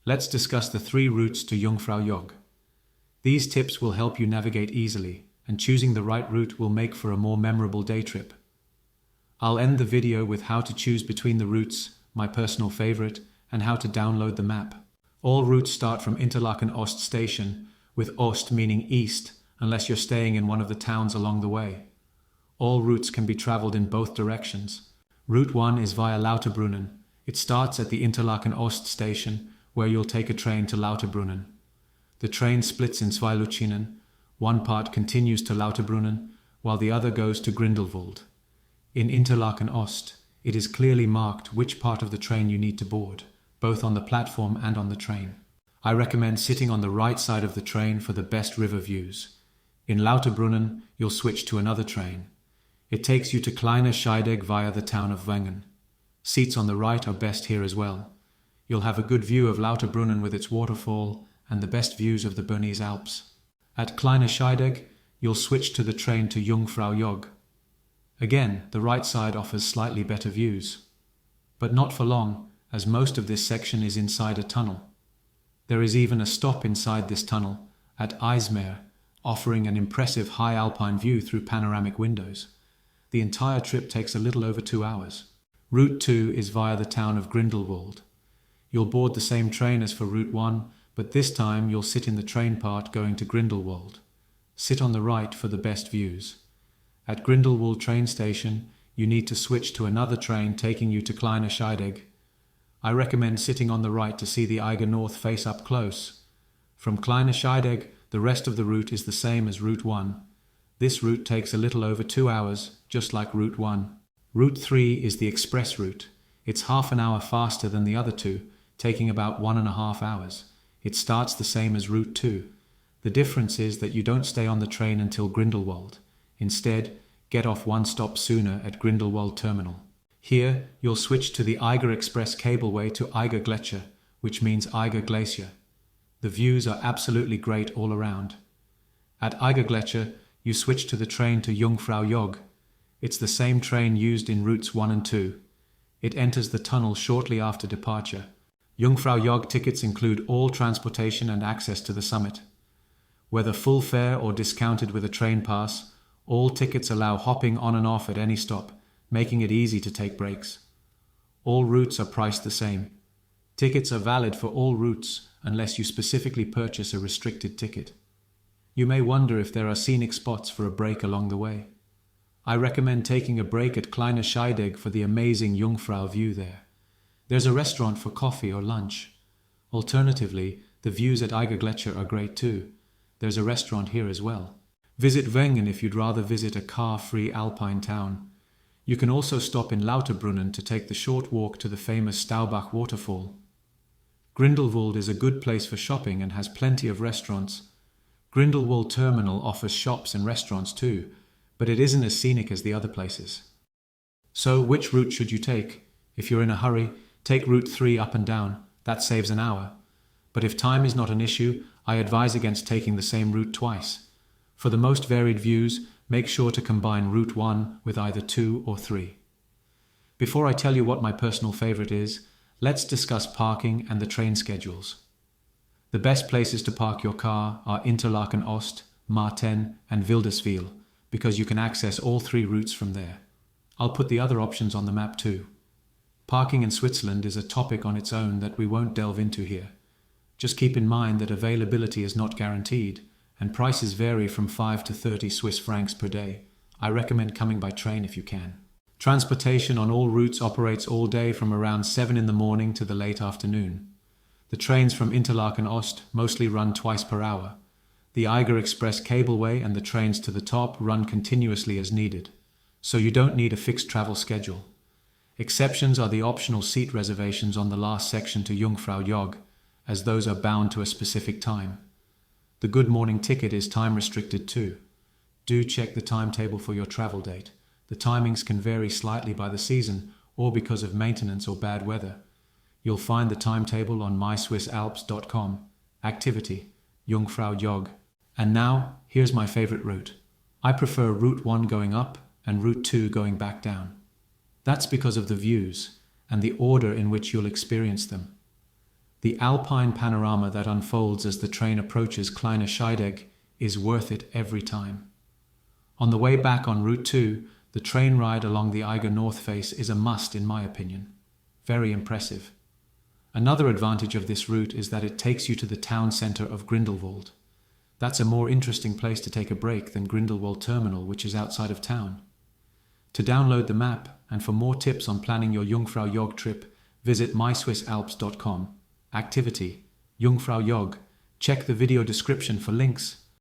let's discuss the 3 routes to Jungfrau Jog. These tips will help you navigate easily, and choosing the right route will make for a more memorable day trip. I'll end the video with how to choose between the routes, my personal favorite, and how to download the map. All routes start from Interlaken Ost station, with Ost meaning east, unless you're staying in one of the towns along the way. All routes can be traveled in both directions. Route 1 is via Lauterbrunnen. It starts at the Interlaken Ost station, where you'll take a train to Lauterbrunnen. The train splits in Zweiluchinen. One part continues to Lauterbrunnen, while the other goes to Grindelwald. In Interlaken Ost, it is clearly marked which part of the train you need to board, both on the platform and on the train. I recommend sitting on the right side of the train for the best river views. In Lauterbrunnen, you'll switch to another train. It takes you to Kleine Scheidegg via the town of Wengen. Seats on the right are best here as well. You'll have a good view of Lauterbrunnen with its waterfall and the best views of the Bernese Alps. At Kleine Scheidegg, you'll switch to the train to Jungfrau Jog. Again, the right side offers slightly better views. But not for long, as most of this section is inside a tunnel. There is even a stop inside this tunnel, at IJsmeer, offering an impressive high alpine view through panoramic windows. The entire trip takes a little over 2 hours. Route 2 is via the town of Grindelwald. You'll board the same train as for Route 1, but this time you'll sit in the train part going to Grindelwald. Sit on the right for the best views. At Grindelwald train station, you need to switch to another train taking you to Kleine Scheidegg. I recommend sitting on the right to see the Eiger North face up close. From Kleine Scheidegg, the rest of the route is the same as Route 1. This route takes a little over 2 hours, just like Route 1. Route 3 is the express route. It's half an hour faster than the other two, taking about 1.5 hours. It starts the same as Route 2. The difference is that you don't stay on the train until Grindelwald. Instead, get off one stop sooner at Grindelwald Terminal. Here, you'll switch to the Eiger Express cableway to Eiger Gletscher, which means Eiger Glacier. The views are absolutely great all around. At Eiger Gletscher, you switch to the train to Jungfrau Jog. It's the same train used in routes 1 and 2. It enters the tunnel shortly after departure. Jungfrau Jog tickets include all transportation and access to the summit. Whether full fare or discounted with a train pass, all tickets allow hopping on and off at any stop, making it easy to take breaks. All routes are priced the same. Tickets are valid for all routes unless you specifically purchase a restricted ticket. You may wonder if there are scenic spots for a break along the way. I recommend taking a break at Kleine Scheidegg for the amazing Jungfrau view there. There's a restaurant for coffee or lunch. Alternatively, the views at Eiger Gletscher are great too. There's a restaurant here as well. Visit Wengen if you'd rather visit a car-free alpine town. You can also stop in Lauterbrunnen to take the short walk to the famous Staubach waterfall. Grindelwald is a good place for shopping and has plenty of restaurants. Grindelwald Terminal offers shops and restaurants too, but it isn't as scenic as the other places. So, which route should you take? If you're in a hurry, take Route 3 up and down. That saves an hour. But if time is not an issue, I advise against taking the same route twice. For the most varied views, make sure to combine Route 1 with either 2 or 3. Before I tell you what my personal favorite is, let's discuss parking and the train schedules. The best places to park your car are Interlaken Ost, Marten and Wildeswil, because you can access all 3 routes from there. I'll put the other options on the map too. Parking in Switzerland is a topic on its own that we won't delve into here. Just keep in mind that availability is not guaranteed, and prices vary from 5 to 30 Swiss francs per day. I recommend coming by train if you can. Transportation on all routes operates all day from around 7 in the morning to the late afternoon. The trains from Interlaken Ost mostly run twice per hour. The Eiger Express cableway and the trains to the top run continuously as needed, so you don't need a fixed travel schedule. Exceptions are the optional seat reservations on the last section to Jungfrau Jog, as those are bound to a specific time. The Good Morning ticket is time restricted too. Do check the timetable for your travel date. The timings can vary slightly by the season or because of maintenance or bad weather. You'll find the timetable on myswissalps.com. Activity, Jungfrau Jog. And now, here's my favorite route. I prefer Route 1 going up and Route 2 going back down. That's because of the views and the order in which you'll experience them. The alpine panorama that unfolds as the train approaches Kleine Scheidegg is worth it every time. On the way back on Route 2, the train ride along the Eiger North Face is a must in my opinion. Very impressive. Another advantage of this route is that it takes you to the town centre of Grindelwald. That's a more interesting place to take a break than Grindelwald Terminal, which is outside of town. To download the map and for more tips on planning your Jungfrau Jog trip, visit myswissalps.com. Activity: Jungfrau Jog. Check the video description for links.